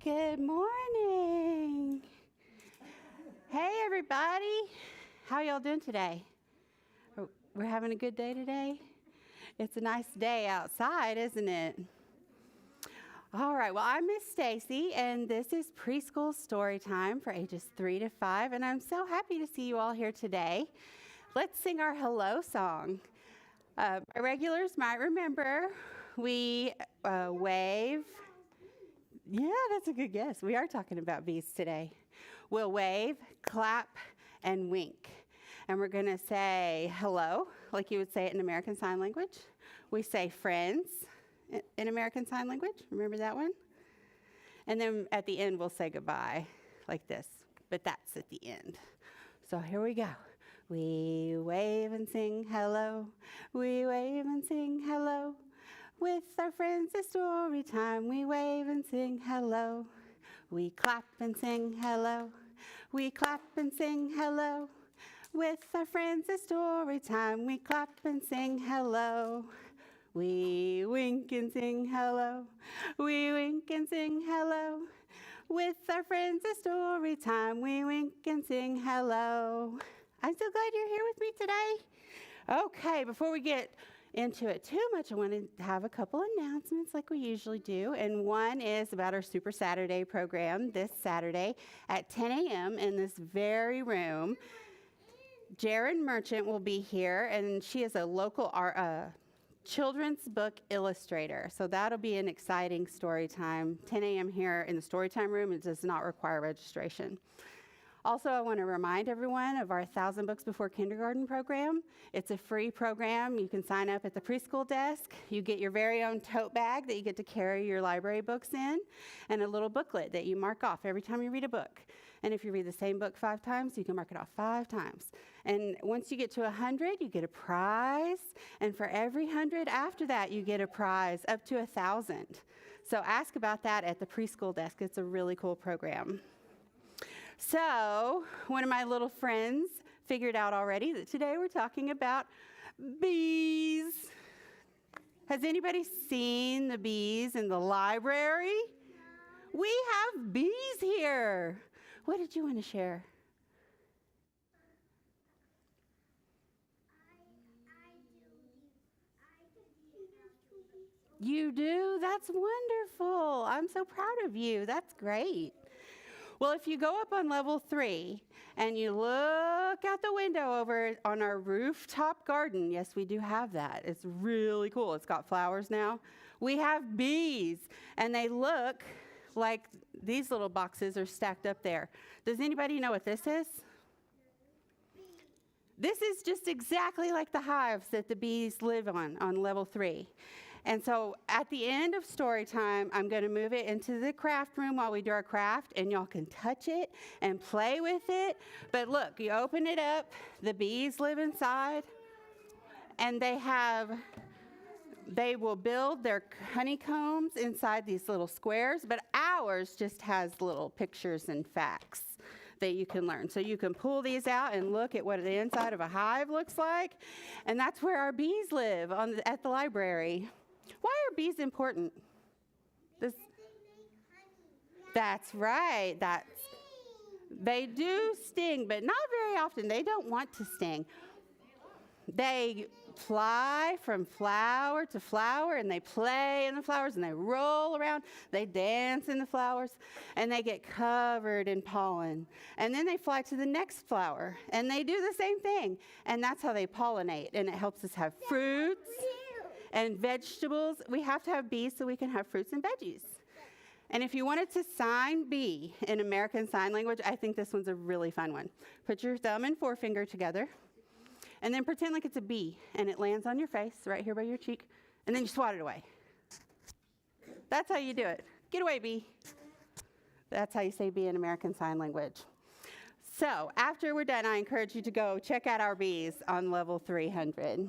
Good morning. Hey, everybody. How y'all doing today? We're having a good day today? It's a nice day outside, isn't it? All right, well, I'm Miss Stacy, and this is Preschool Story Time for ages 3 to 5, and I'm so happy to see you all here today. Let's sing our hello song. My regulars might remember we wave. Yeah, that's a good guess. We are talking about bees today. We'll wave, clap, and wink. And we're going to say hello, like you would say it in American Sign Language. We say friends in American Sign Language. Remember that one? And then at the end, we'll say goodbye, like this. But that's at the end. So here we go. We wave and sing hello. We wave and sing hello. With our friends, it's story time. We wave and sing hello. We clap and sing hello. We clap and sing hello. With our friends, it's story time. We clap and sing hello. We wink and sing hello. We wink and sing hello. With our friends, it's story time. We wink and sing hello. I'm so glad you're here with me today. Okay, before we get into it too much, I want to have a couple announcements like we usually do. And one is about our Super Saturday program this Saturday at 10 a.m. in this very room. Jaren Merchant will be here, and she is a local children's book illustrator. So that'll be an exciting story time. 10 a.m. here in the story time room. It does not require registration. Also, I want to remind everyone of our 1,000 Books Before Kindergarten program. It's a free program. You can sign up at the preschool desk. You get your very own tote bag that you get to carry your library books in, and a little booklet that you mark off every time you read a book. And if you read the same book 5 times, you can mark it off 5 times. And once you get to 100, you get a prize. And for every 100 after that, you get a prize up to 1,000. So ask about that at the preschool desk. It's a really cool program. So one of my little friends figured out already that today we're talking about bees. Has anybody seen the bees in the library? No. We have bees here. What did you want to share? You do? That's wonderful. I'm so proud of you. That's great. Well, if you go up on level 3 and you look out the window over on our rooftop garden, yes, we do have that. It's really cool. It's got flowers now. We have bees, and they look like these little boxes are stacked up there. Does anybody know what this is? This is just exactly like the hives that the bees live on level 3. And so at the end of story time, I'm going to move it into the craft room while we do our craft, and y'all can touch it and play with it. But look, you open it up, the bees live inside, and they will build their honeycombs inside these little squares, but ours just has little pictures and facts that you can learn. So you can pull these out and look at what the inside of a hive looks like, and that's where our bees live at the library. Why are bees important? That's right. They do sting, but not very often. They don't want to sting. They fly from flower to flower, and they play in the flowers, and they roll around. They dance in the flowers, and they get covered in pollen. And then they fly to the next flower, and they do the same thing. And that's how they pollinate, and it helps us have fruits and vegetables. We have to have bees so we can have fruits and veggies. And if you wanted to sign bee in American Sign Language, I think this one's a really fun one. Put your thumb and forefinger together, and then pretend like it's a bee, and it lands on your face right here by your cheek, and then you swat it away. That's how you do it. Get away, bee. That's how you say bee in American Sign Language. So after we're done, I encourage you to go check out our bees on level 300.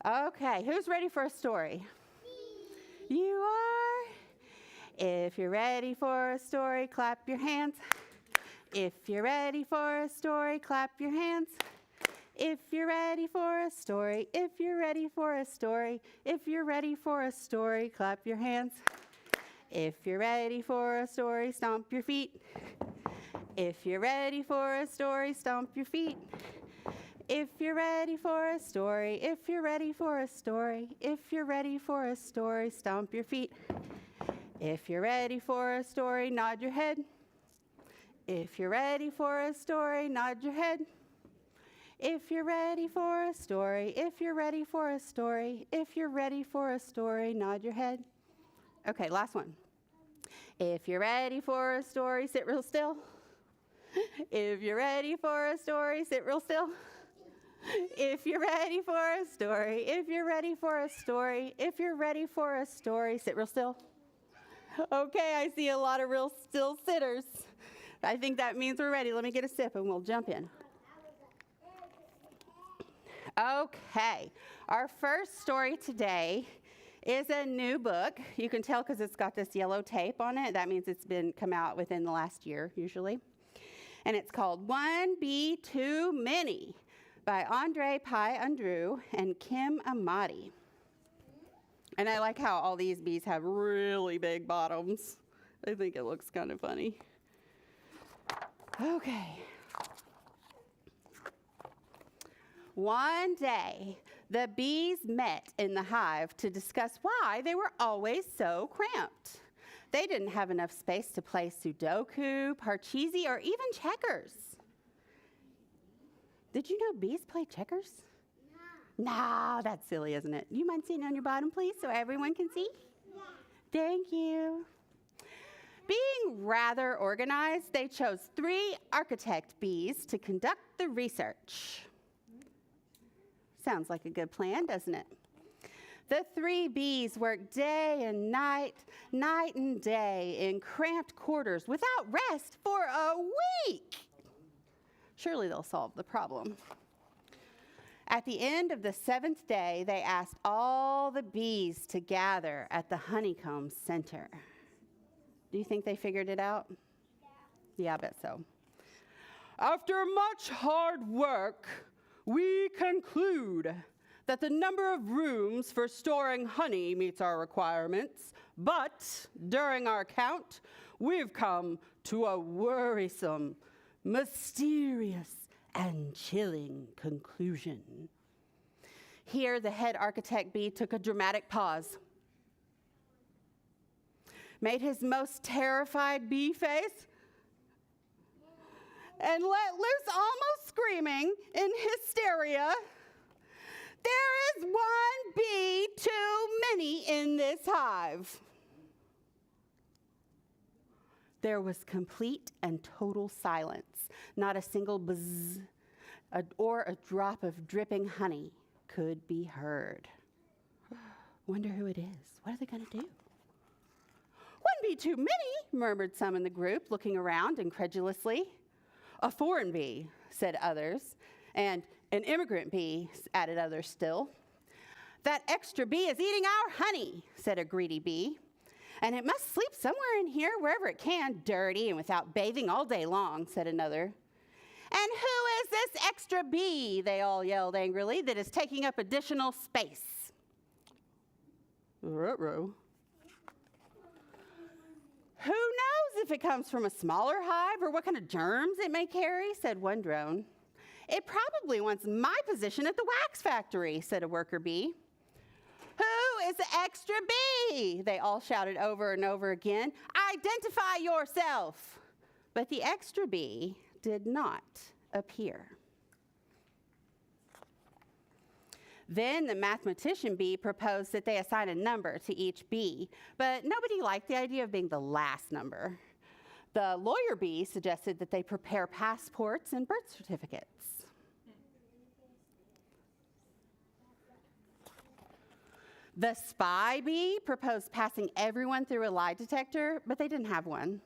Okay, who's ready for a story? Me. You are? If you're ready for a story, clap your hands. If you're ready for a story, clap your hands. If you're ready for a story, if you're ready for a story, if you're ready for a story, clap your hands. If you're ready for a story, stomp your feet. If you're ready for a story, stomp your feet. If you're ready for a story, if you're ready for a story, if you're ready for a story, stomp your feet. If you're ready for a story, nod your head. If you're ready for a story, nod your head. If you're ready for a story, if you're ready for a story, if you're ready for a story, nod your head. Okay, last one. If you're ready for a story, sit real still. If you're ready for a story, sit real still. If you're ready for a story, if you're ready for a story, if you're ready for a story, sit real still. Okay, I see a lot of real still sitters. I think that means we're ready. Let me get a sip and we'll jump in. Okay, our first story today is a new book. You can tell because it's got this yellow tape on it. That means it's been come out within the last year, usually. And it's called One Bee Too Many by Andre Pai Andrew and Kim Amati. And I like how all these bees have really big bottoms. I think it looks kind of funny. Okay. One day, the bees met in the hive to discuss why they were always so cramped. They didn't have enough space to play Sudoku, Parcheesi, or even checkers. Did you know bees play checkers? No, that's silly, isn't it? You mind sitting on your bottom, please, so everyone can see? Yeah. Thank you. Being rather organized, they chose 3 architect bees to conduct the research. Sounds like a good plan, doesn't it? The 3 bees worked day and night, night and day in cramped quarters without rest for a week. Surely they'll solve the problem. At the end of the 7th day, they asked all the bees to gather at the honeycomb center. Do you think they figured it out? Yeah, I bet so. After much hard work, we conclude that the number of rooms for storing honey meets our requirements, but during our count, we've come to a worrisome, mysterious, and chilling conclusion. Here, the head architect bee took a dramatic pause, made his most terrified bee face, and let loose, almost screaming in hysteria, "There is one bee too many in this hive." There was complete and total silence. Not a single buzz or a drop of dripping honey could be heard. Wonder who it is. What are they going to do? "One bee too many," murmured some in the group, looking around incredulously. "A foreign bee," said others, and "an immigrant bee," added others still. "That extra bee is eating our honey," said a greedy bee. "And it must sleep somewhere in here, wherever it can, dirty and without bathing all day long," said another. "And who is this extra bee," they all yelled angrily, "that is taking up additional space?" Ruh-roh. "Who knows if it comes from a smaller hive or what kind of germs it may carry," said one drone. "It probably wants my position at the wax factory," said a worker bee. "Who is the extra bee?" they all shouted over and over again. "Identify yourself." But the extra bee did not appear. Then the mathematician bee proposed that they assign a number to each bee, but nobody liked the idea of being the last number. The lawyer bee suggested that they prepare passports and birth certificates. The spy bee proposed passing everyone through a lie detector, but they didn't have one.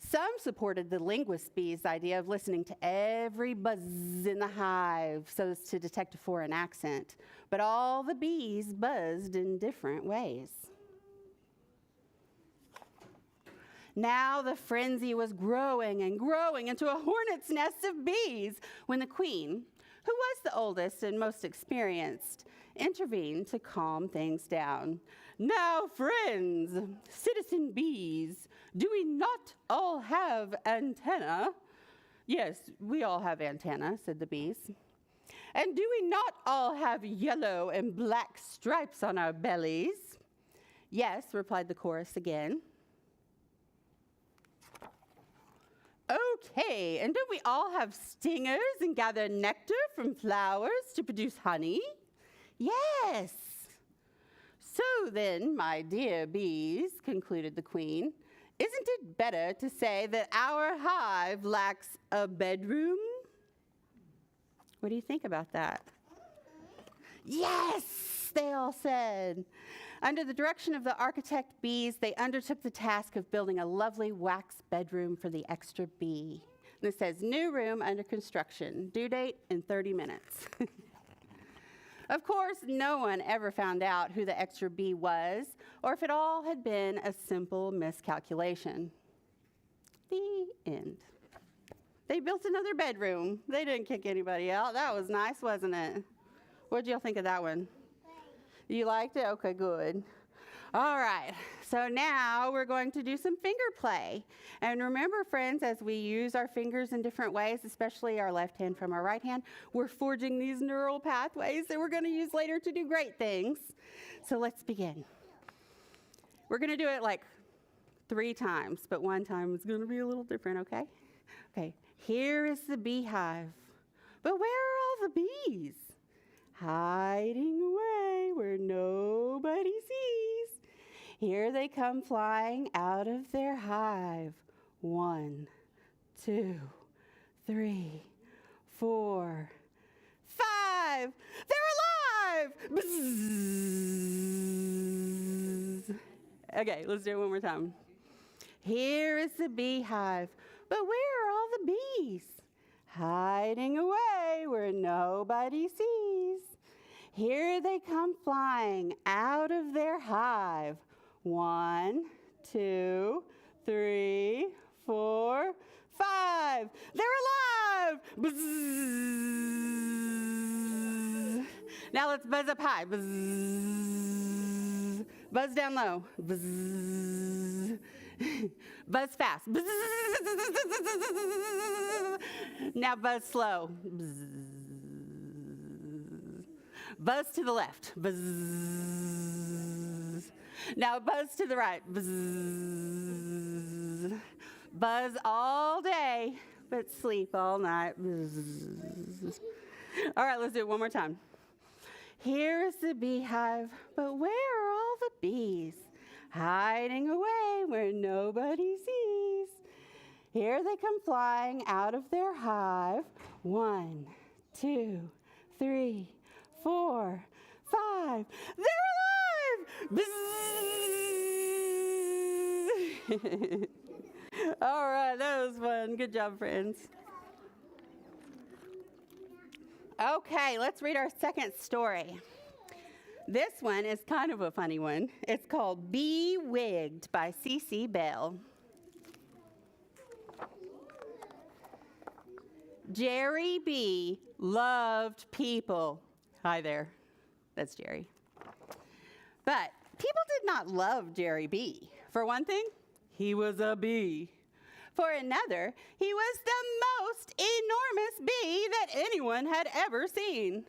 Some supported the linguist bee's idea of listening to every buzz in the hive so as to detect a foreign accent, but all the bees buzzed in different ways. Now the frenzy was growing and growing into a hornet's nest of bees when the queen, who was the oldest and most experienced, intervened to calm things down. Now, friends, citizen bees, do we not all have antenna? Yes, we all have antenna, said the bees. And do we not all have yellow and black stripes on our bellies? Yes, replied the chorus again. Okay, and don't we all have stingers and gather nectar from flowers to produce honey? Yes. So then, my dear bees, concluded the queen, isn't it better to say that our hive lacks a bedroom? What do you think about that? Yes, they all said. Under the direction of the architect bees, they undertook the task of building a lovely wax bedroom for the extra bee. And it says, new room under construction, due date in 30 minutes. Of course, no one ever found out who the extra bee was, or if it all had been a simple miscalculation. The end. They built another bedroom. They didn't kick anybody out. That was nice, wasn't it? What did y'all think of that one? You liked it? Okay, good. All right, so now we're going to do some finger play. And remember, friends, as we use our fingers in different ways, especially our left hand from our right hand, we're forging these neural pathways that we're going to use later to do great things. So let's begin. We're going to do it like 3 times, but one time is going to be a little different, okay? Okay, here is the beehive. But where are all the bees? Hiding away where nobody sees. Here they come flying out of their hive. 1, 2, 3, 4, 5. They're alive! Bzzz. Okay, let's do it one more time. Here is the beehive, but where are all the bees? Hiding away where nobody sees. Here they come flying out of their hive. 1, 2, 3, 4, 5. They're alive! Bzzz. Now let's buzz up high. Bzzz. Buzz down low. Bzzz. Buzz fast. Bzzz. Now buzz slow. Bzzz. Buzz to the left. Buzz. Now buzz to the right. Buzz. Buzz all day, but sleep all night. Buzz. All right, let's do it one more time. Here is the beehive, but where are all the bees? Hiding away where nobody sees. Here they come flying out of their hive. 1, 2, 3, 4, 5. They're alive! Bzzz. All right, that was fun. Good job, friends. Okay, let's read our second story. This one is kind of a funny one. It's called Bee Wigged by C.C. Bell. Jerry Bee loved people. Hi there. That's Jerry. But people did not love Jerry Bee. For one thing, he was a bee. For another, he was the most enormous bee that anyone had ever seen.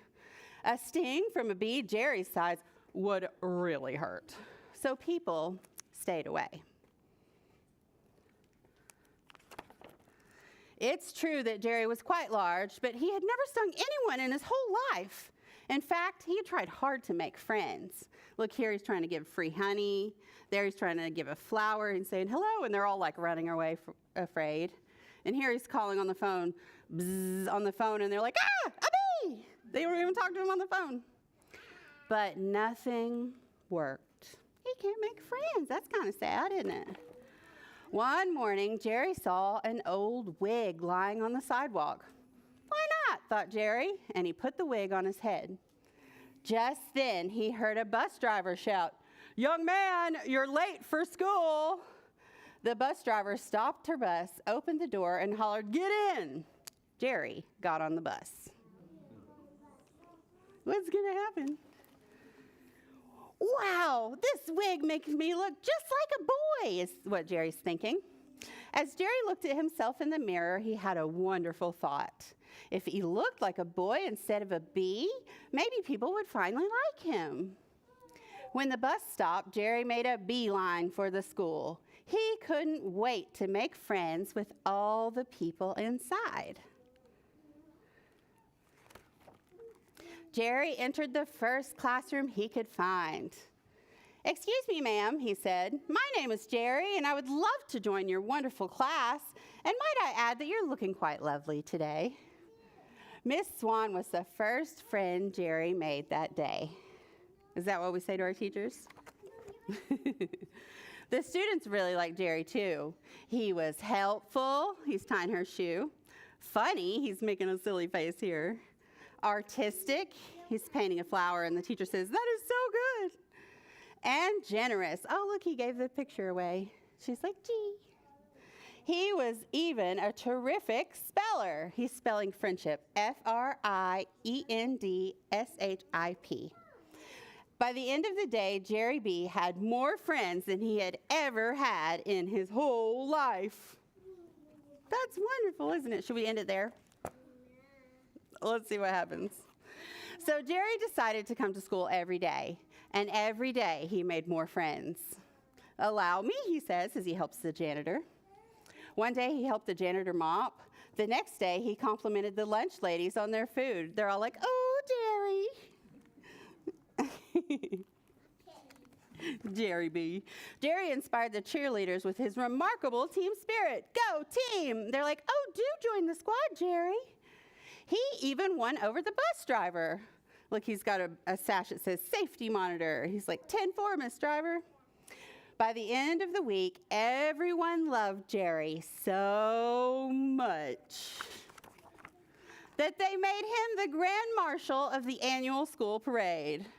A sting from a bee Jerry's size would really hurt. So people stayed away. It's true that Jerry was quite large, but he had never stung anyone in his whole life. In fact, he had tried hard to make friends. Look, here he's trying to give free honey. There he's trying to give a flower and saying hello, and they're all like running away afraid. And here he's calling on the phone, bzzz, on the phone, and they're like, ah, a bee! They don't even talk to him on the phone. But nothing worked. He can't make friends. That's kind of sad, isn't it? One morning, Jerry saw an old wig lying on the sidewalk. Why not, thought Jerry, and he put the wig on his head. Just then, he heard a bus driver shout, "Young man, you're late for school." The bus driver stopped her bus, opened the door, and hollered, "Get in." Jerry got on the bus. What's going to happen? Wow, this wig makes me look just like a boy, is what Jerry's thinking. As Jerry looked at himself in the mirror, he had a wonderful thought. If he looked like a boy instead of a bee, maybe people would finally like him. When the bus stopped, Jerry made a beeline for the school. He couldn't wait to make friends with all the people inside. Jerry entered the first classroom he could find. "Excuse me, ma'am," he said. "My name is Jerry, and I would love to join your wonderful class. And might I add that you're looking quite lovely today." Miss Swan was the first friend Jerry made that day. Is that what we say to our teachers? The students really liked Jerry, too. He was helpful. He's tying her shoe. Funny. He's making a silly face here. Artistic. He's painting a flower, and the teacher says, "That is so good." And generous. Oh, look, he gave the picture away. She's like, "Gee." He was even a terrific speller. He's spelling friendship, Friendship. By the end of the day, Jerry B had more friends than he had ever had in his whole life. That's wonderful, isn't it? Should we end it there? Let's see what happens. So Jerry decided to come to school every day, and every day he made more friends. "Allow me," he says as he helps the janitor. One day he helped the janitor mop. The next day he complimented the lunch ladies on their food. They're all like, "Oh, Jerry." Jerry B. Jerry inspired the cheerleaders with his remarkable team spirit. "Go team!" They're like, "Oh, do join the squad, Jerry." He even won over the bus driver. Look, he's got a sash that says safety monitor. He's like, 10-4, Miss Driver. By the end of the week, everyone loved Jerry so much that they made him the grand marshal of the annual school parade.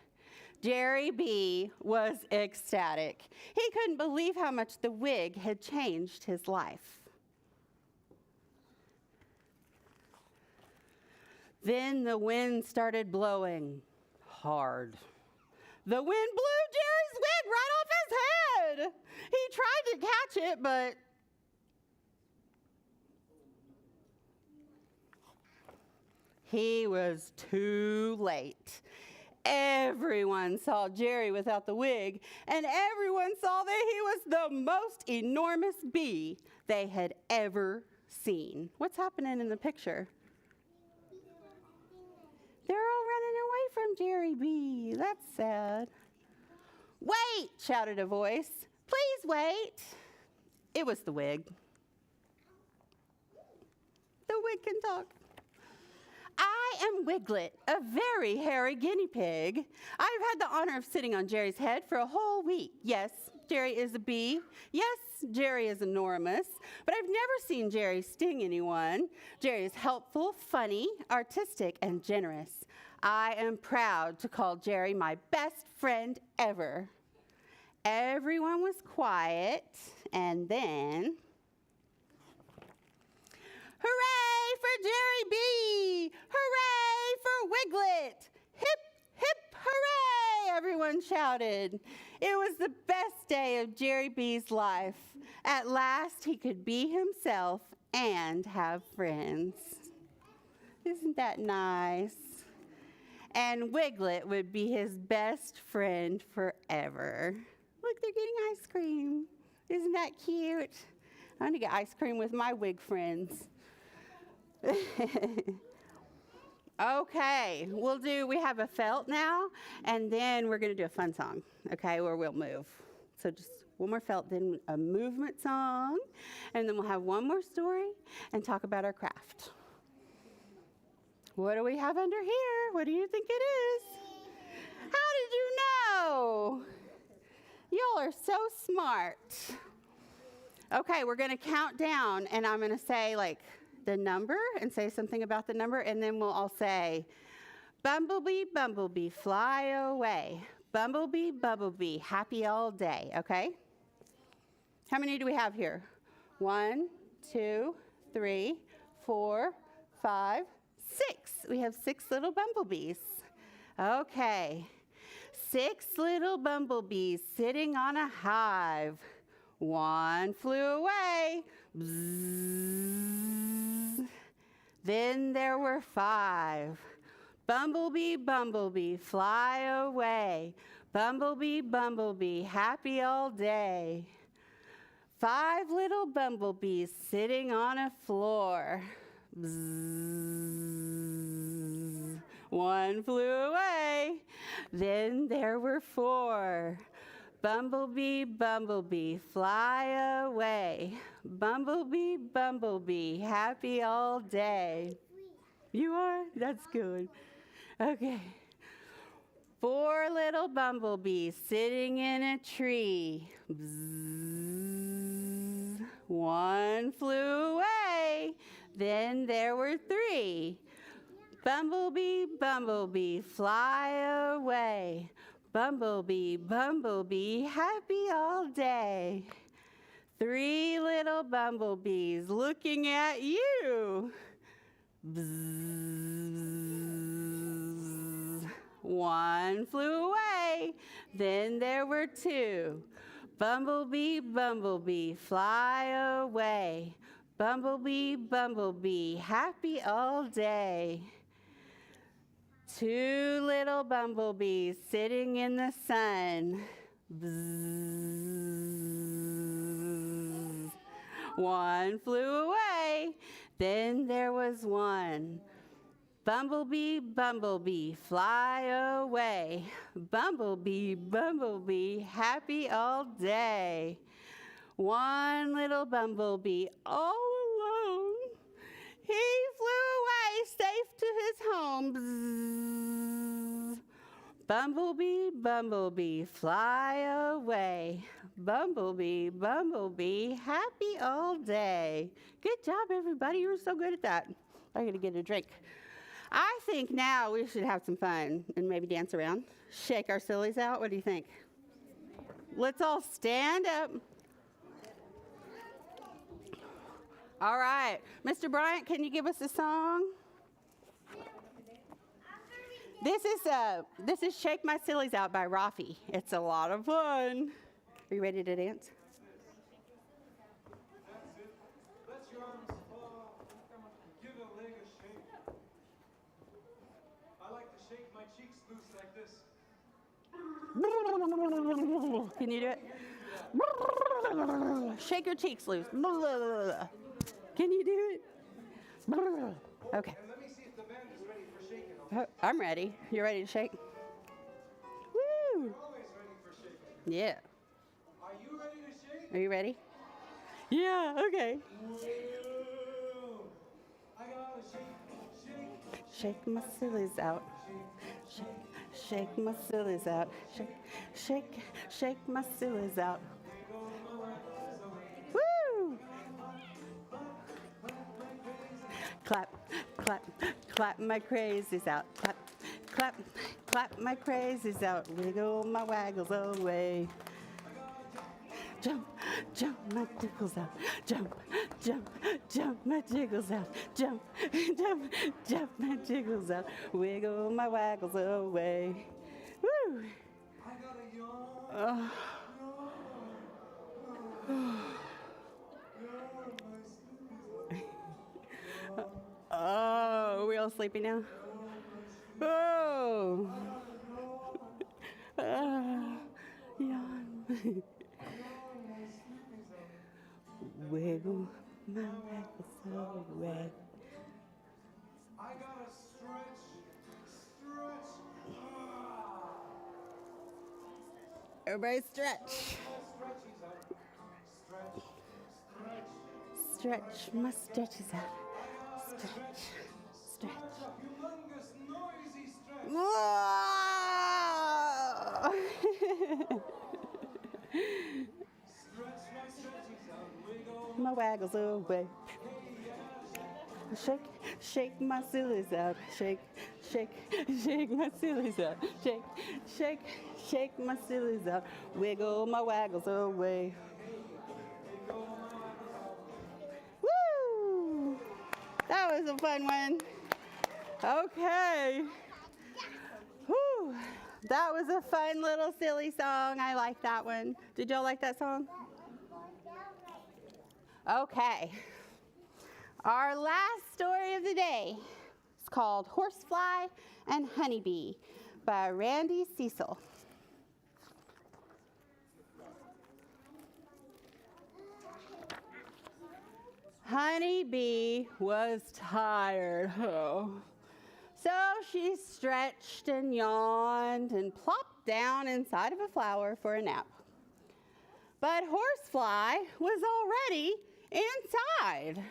Jerry B was ecstatic. He couldn't believe how much the wig had changed his life. Then the wind started blowing hard. The wind blew Jerry's wig right off his head. He tried to catch it, but he was too late. Everyone saw Jerry without the wig, and everyone saw that he was the most enormous bee they had ever seen. What's happening in the picture? They're all running away from Jerry B. That's sad. "Wait!" shouted a voice. "Please wait." It was the wig. The wig can talk. "I am Wiglet, a very hairy guinea pig. I've had the honor of sitting on Jerry's head for a whole week. Yes, Jerry is a bee. Yes, Jerry is enormous. But I've never seen Jerry sting anyone. Jerry is helpful, funny, artistic, and generous. I am proud to call Jerry my best friend ever." Everyone was quiet, and then, "Hooray for Jerry B! Hooray for Wiglet! Hip, hip, hooray!" everyone shouted. It was the best day of Jerry B's life. At last, he could be himself and have friends. Isn't that nice? And Wiglet would be his best friend forever. Look, they're getting ice cream. Isn't that cute? I'm gonna get ice cream with my wig friends. Okay, we have a felt now, and then we're gonna do a fun song, okay, where we'll move. So just one more felt, then a movement song, and then we'll have one more story and talk about our craft. What do we have under here? What do you think it is? How did you know? Y'all are so smart. Okay, we're gonna count down, and I'm gonna say like the number and say something about the number, and then we'll all say, "Bumblebee, bumblebee, fly away. Bumblebee, bumblebee, happy all day," okay? How many do we have here? 1, 2, 3, 4, 5, 6. We have 6 little bumblebees. Okay. 6 little bumblebees sitting on a hive. One flew away. Bzzz. Then there were 5. Bumblebee, bumblebee, fly away. Bumblebee, bumblebee, happy all day. 5 little bumblebees sitting on a floor. Bzzz. One flew away. Then there were 4. Bumblebee, bumblebee, fly away. Bumblebee, bumblebee, happy all day. You are? That's good. Okay. 4 little bumblebees sitting in a tree. Bzzz. One flew away. Then there were 3. Bumblebee, bumblebee, fly away. Bumblebee, bumblebee, happy all day. 3 little bumblebees looking at you. Bzzz. One flew away. Then there were 2. Bumblebee, bumblebee, fly away. Bumblebee, bumblebee, happy all day. 2 little bumblebees sitting in the sun. Bzzz. One flew away. Then there was 1. Bumblebee, bumblebee, fly away. Bumblebee, bumblebee, happy all day. 1 little bumblebee all alone. He flew away safe to his home. Bzzz. Bumblebee, bumblebee, fly away. Bumblebee, bumblebee, happy all day. Good job, everybody. You were so good at that. I'm going to get a drink. I think now we should have some fun and maybe dance around. Shake our sillies out. What do you think? Let's all stand up. All right. Mr. Bryant, can you give us a song? This is Shake My Sillies Out by Rafi. It's a lot of fun. Are you ready to dance? That's it. Let your arms fall. Give a leg a shake. I like to shake my cheeks loose like this. Can you do it? Shake your cheeks loose. Can you do it? Okay. And let me see if the band is ready for shaking. Okay? I'm ready. You ready to shake? Woo! We're always ready for shaking. Yeah. Are you ready to shake? Are you ready? Yeah, okay. Whoa. I gotta shake, shake, Shake my sillies out. Shake, shake my sillies out. Shake, shake, shake my sillies out. Woo! Clap, clap, clap my crazies out. Clap, clap, clap my crazies out. Wiggle my waggles away. Jump, jump my jiggles out. Jump, jump, jump my jiggles out. Jump, jump, jump my jiggles out. Wiggle my waggles away. Woo! I got a yawn. Oh, are we all sleepy now? Oh. Yawn. Wiggle my waggles away. I gotta stretch, stretch. Everybody stretch. Stretchies out. Stretch, stretch. Stretch my stretches out. Stretch, stretch. A humongous, noisy stretch. Whoa! Stretch my stretchies out. Wiggle. My waggles away. Shake, shake my sillies out. Shake, shake, shake my sillies out. Shake, shake, shake my sillies out. Wiggle my waggles away. Woo! That was a fun one. Okay. Whew. That was a fun little silly song. I like that one. Did y'all like that song? Okay. Our last story of the day is called Horsefly and Honeybee by Randy Cecil. Honeybee was tired. So she stretched and yawned and plopped down inside of a flower for a nap. But Horsefly was already inside.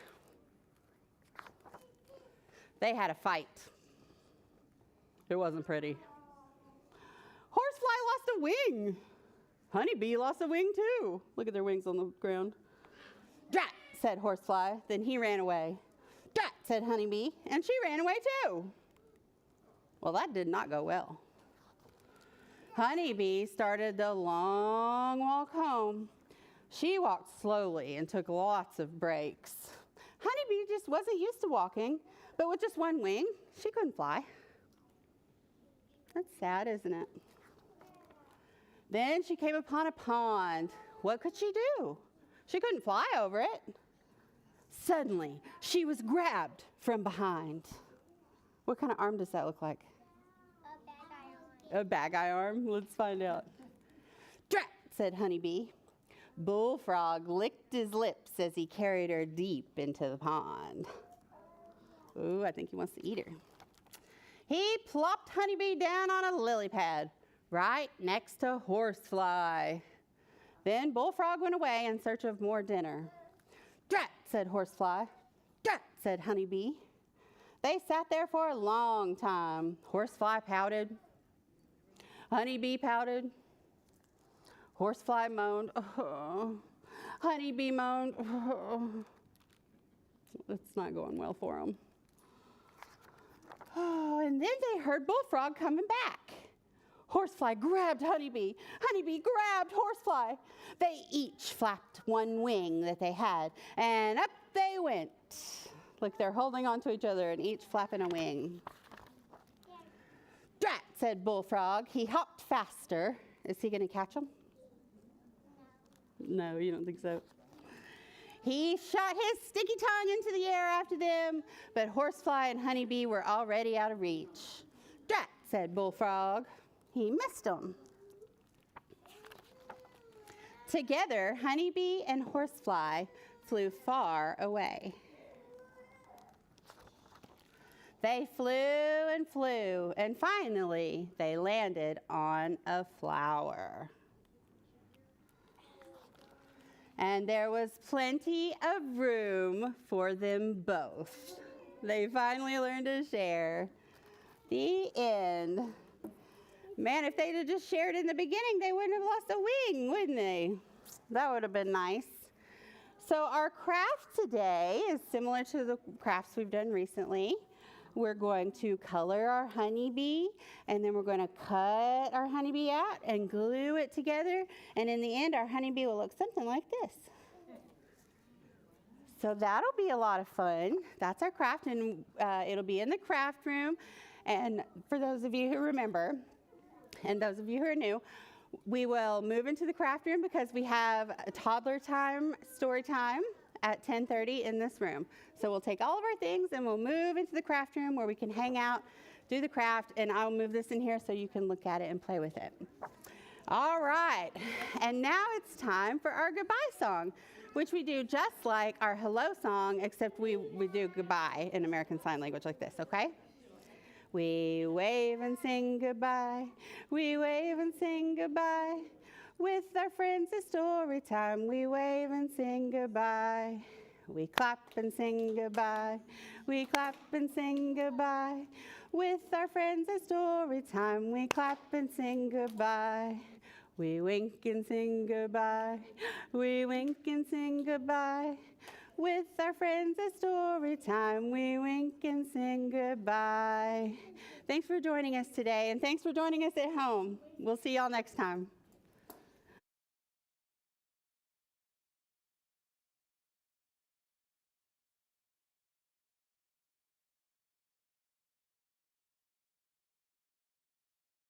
They had a fight. It wasn't pretty. Horsefly lost a wing. Honeybee lost a wing too. Look at their wings on the ground. Drat, said Horsefly. Then he ran away. Drat, said Honeybee, and she ran away too. Well, that did not go well. Honeybee started the long walk home. She walked slowly and took lots of breaks. Honeybee just wasn't used to walking, but with just one wing, she couldn't fly. That's sad, isn't it? Then she came upon a pond. What could she do? She couldn't fly over it. Suddenly, she was grabbed from behind. What kind of arm does that look like? A bag eye arm? Let's find out. Drat, said Honeybee. Bullfrog licked his lips as he carried her deep into the pond. Ooh, I think he wants to eat her. He plopped Honeybee down on a lily pad, right next to Horsefly. Then Bullfrog went away in search of more dinner. Drat, said Horsefly. Drat, said Honeybee. They sat there for a long time. Horsefly pouted. Honeybee pouted. Horsefly moaned. Oh. Honeybee moaned. Oh. It's not going well for them. Oh, and then they heard Bullfrog coming back. Horsefly grabbed Honeybee. Honeybee grabbed Horsefly. They each flapped one wing that they had, and up they went. Look, they're holding on to each other and each flapping a wing. Drat, said Bullfrog. He hopped faster. Is he going to catch him? No, you don't think so. He shot his sticky tongue into the air after them, but Horsefly and Honeybee were already out of reach. Drat, said Bullfrog. He missed them. Together, Honeybee and Horsefly flew far away. They flew, and finally they landed on a flower. And there was plenty of room for them both. They finally learned to share. The end. Man, if they'd have just shared in the beginning, they wouldn't have lost a wing, wouldn't they? That would have been nice. So our craft today is similar to the crafts we've done recently. We're going to color our honeybee, and then we're going to cut our honeybee out and glue it together. And in the end, our honeybee will look something like this. So that'll be a lot of fun. That's our craft, and it'll be in the craft room. And for those of you who remember, and those of you who are new, we will move into the craft room because we have a toddler time, story time at 10:30 in this room. So we'll take all of our things and we'll move into the craft room where we can hang out, do the craft, and I'll move this in here so you can look at it and play with it. All right, and now it's time for our goodbye song, which we do just like our hello song, except we do goodbye in American Sign Language like this, okay? We wave and sing goodbye. We wave and sing goodbye. With our friends it's story time. We wave and sing goodbye. We clap and sing goodbye. We clap and sing goodbye. With our friends it's story time. We clap and sing goodbye. We wink and sing goodbye. We wink and sing goodbye. With our friends it's story time. We wink and sing goodbye. Thanks for joining us today, and thanks for joining us at home. We'll see y'all next time.